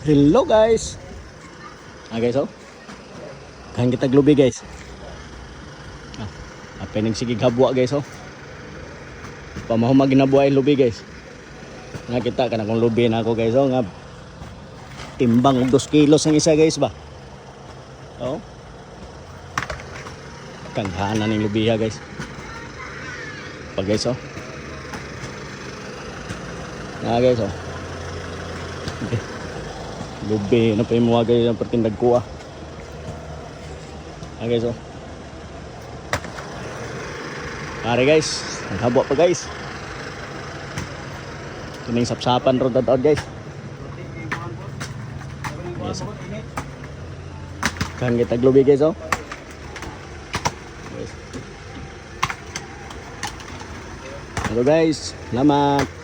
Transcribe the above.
Hello guys. Guys oh. Kan kita glubi guys. Apa ning sige habwa guys oh. Pamahumag ginabuhay lubi guys. Nga kita kana kung lubi na ako guys oh nga timbang og 2 kilos ang isa guys ba. Oh. Kanghanan ning lubiha guys. Pag guys oh. Guys oh. Okay. Lubi na pa yung mga guys ang pertindag kuha. Guys oh. Pare guys, naghabwa pa guys. Kuning sapsapan ro dadod guys. Yes. Kan kita lubi guys oh. Yes. Hello guys, salamat.